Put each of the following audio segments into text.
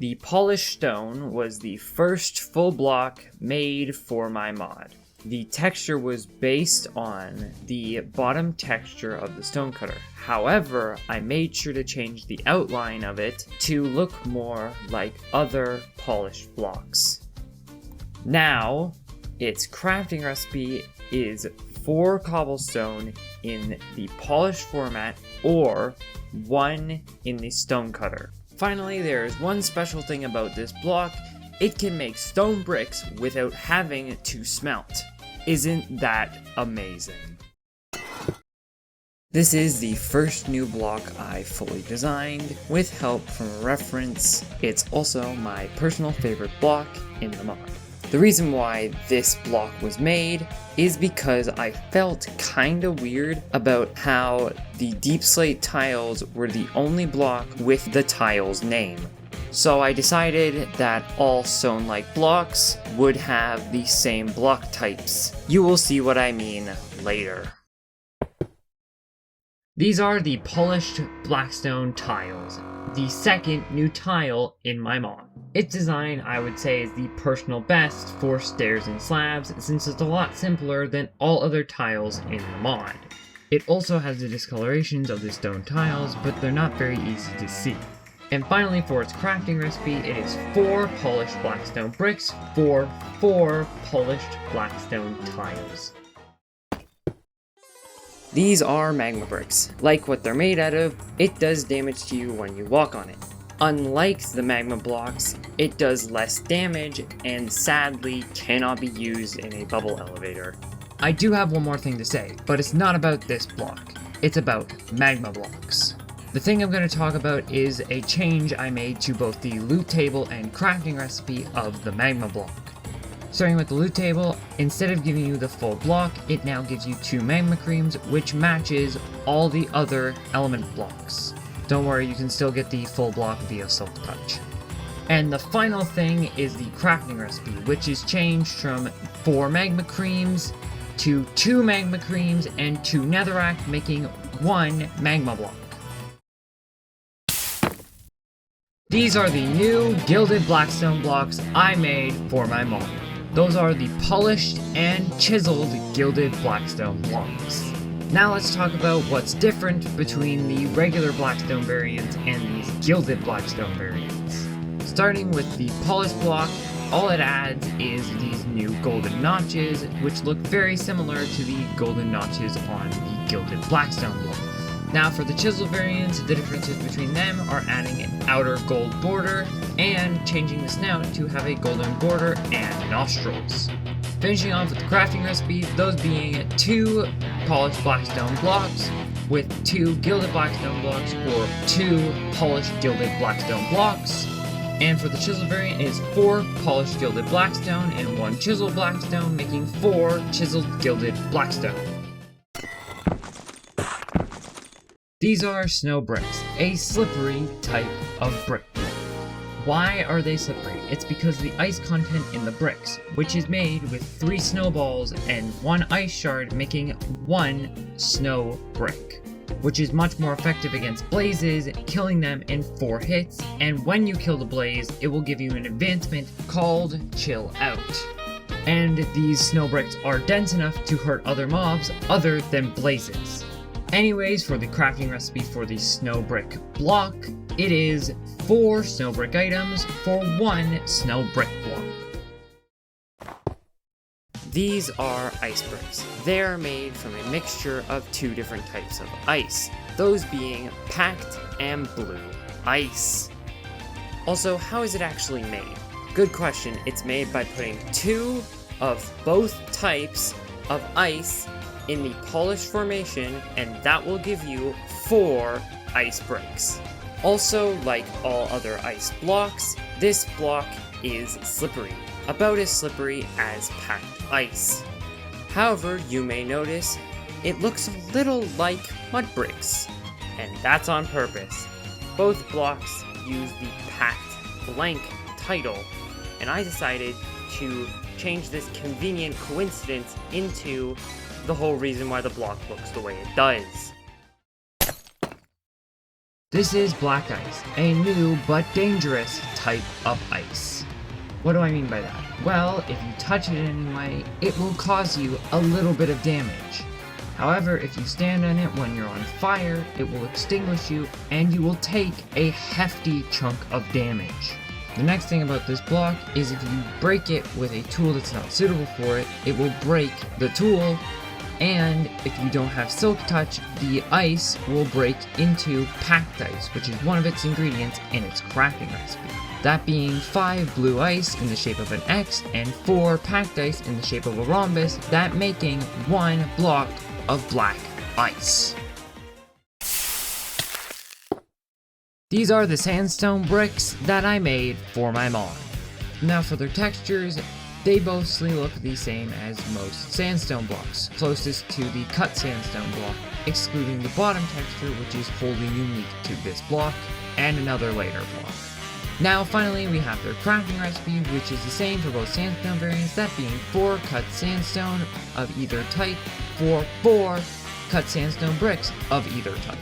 The polished stone was the first full block made for my mod. The texture was based on the bottom texture of the stone cutter. However, I made sure to change the outline of it to look more like other polished blocks. Now, its crafting recipe is 4 cobblestone in the polished format or 1 in the stone cutter. Finally, there is one special thing about this block. It can make stone bricks without having to smelt. Isn't that amazing? This is the first new block I fully designed with help from a reference. It's also my personal favorite block in the mod. The reason why this block was made is because I felt kinda weird about how the deep slate tiles were the only block with the tile's name. So I decided that all stone-like blocks would have the same block types. You will see what I mean later. These are the polished Blackstone tiles, the second new tile in my mod. Its design, I would say, is the personal best for stairs and slabs, since it's a lot simpler than all other tiles in the mod. It also has the discolorations of the stone tiles, but they're not very easy to see. And finally, for its crafting recipe, it is 4 polished Blackstone bricks for 4 polished Blackstone tiles. These are Magma Bricks. Like what they're made out of, it does damage to you when you walk on it. Unlike the magma blocks, it does less damage and sadly cannot be used in a bubble elevator. I do have one more thing to say, but it's not about this block. It's about magma blocks. The thing I'm going to talk about is a change I made to both the loot table and crafting recipe of the magma block. Starting with the loot table, instead of giving you the full block, it now gives you 2 magma creams, which matches all the other element blocks. Don't worry, you can still get the full block via Silk Touch. And the final thing is the crafting recipe, which is changed from 4 magma creams to 2 magma creams and 2 netherrack, making 1 magma block. These are the new Gilded Blackstone blocks I made for my mod. Those are the polished and chiseled Gilded Blackstone blocks. Now let's talk about what's different between the regular Blackstone variants and these Gilded Blackstone variants. Starting with the polished block, all it adds is these new golden notches, which look very similar to the golden notches on the Gilded Blackstone block. Now for the chisel variants, the differences between them are adding an outer gold border and changing the snout to have a golden border and nostrils. Finishing off with the crafting recipe, those being 2 polished Blackstone blocks with 2 Gilded Blackstone blocks or 2 polished Gilded Blackstone blocks. And for the chisel variant, it is 4 polished Gilded Blackstone and 1 chiseled Blackstone, making 4 chiseled Gilded Blackstone. These are snow bricks, a slippery type of brick. Why are they slippery? It's because of the ice content in the bricks, which is made with 3 snowballs and 1 ice shard, making 1 snow brick, which is much more effective against blazes, killing them in 4 hits, and when you kill the blaze, it will give you an advancement called Chill Out. And these snow bricks are dense enough to hurt other mobs other than blazes. Anyways, for the crafting recipe for the snow brick block, it is 4 snow brick items for 1 snow brick block. These are ice bricks. They are made from a mixture of 2 different types of ice, those being packed and blue ice. Also, how is it actually made? Good question. It's made by putting 2 of both types of ice in the polished formation, and that will give you 4 ice bricks. Also, like all other ice blocks, this block is slippery, about as slippery as packed ice. However, you may notice it looks a little like mud bricks, and that's on purpose. Both blocks use the packed blank title, and I decided to change this convenient coincidence into the whole reason why the block looks the way it does. This is black ice, a new but dangerous type of ice. What do I mean by that? Well, if you touch it in any way, it will cause you a little bit of damage. However, if you stand on it when you're on fire, it will extinguish you and you will take a hefty chunk of damage. The next thing about this block is if you break it with a tool that's not suitable for it, it will break the tool, and if you don't have silk touch, the ice will break into packed ice, which is one of its ingredients in its crafting recipe. That being 5 blue ice in the shape of an X and 4 packed ice in the shape of a rhombus, that making 1 block of black ice. These are the sandstone bricks that I made for my mod. Now for their textures, they mostly look the same as most sandstone blocks, closest to the cut sandstone block, excluding the bottom texture, which is wholly unique to this block, and another later block. Now finally we have their crafting recipe, which is the same for both sandstone variants, that being 4 cut sandstone of either type for 4 cut sandstone bricks of either type.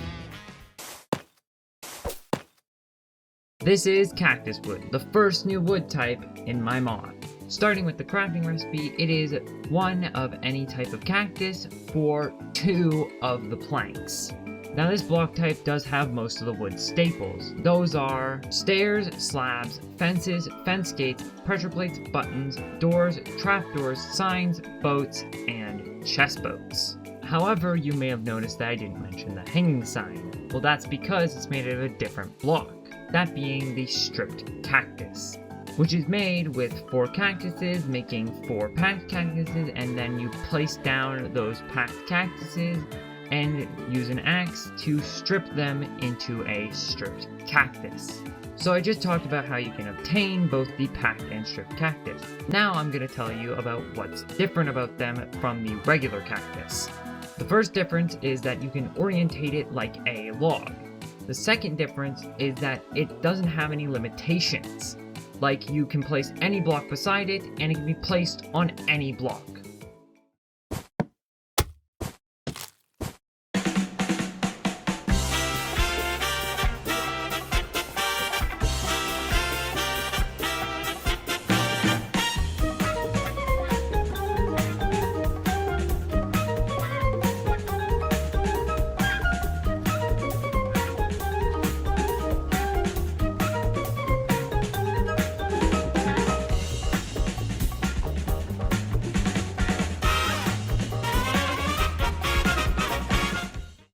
This is cactus wood, the first new wood type in my mod. Starting with the crafting recipe, it is 1 of any type of cactus for 2 of the planks. Now this block type does have most of the wood staples. Those are stairs, slabs, fences, fence gates, pressure plates, buttons, doors, trapdoors, signs, boats, and chest boats. However, you may have noticed that I didn't mention the hanging sign. Well, that's because it's made out of a different block, that being the stripped cactus, which is made with 4 cactuses, making 4 packed cactuses, and then you place down those packed cactuses and use an axe to strip them into a stripped cactus. So I just talked about how you can obtain both the packed and stripped cactus. Now I'm going to tell you about what's different about them from the regular cactus. The first difference is that you can orientate it like a log. The second difference is that it doesn't have any limitations. Like, you can place any block beside it and it can be placed on any block.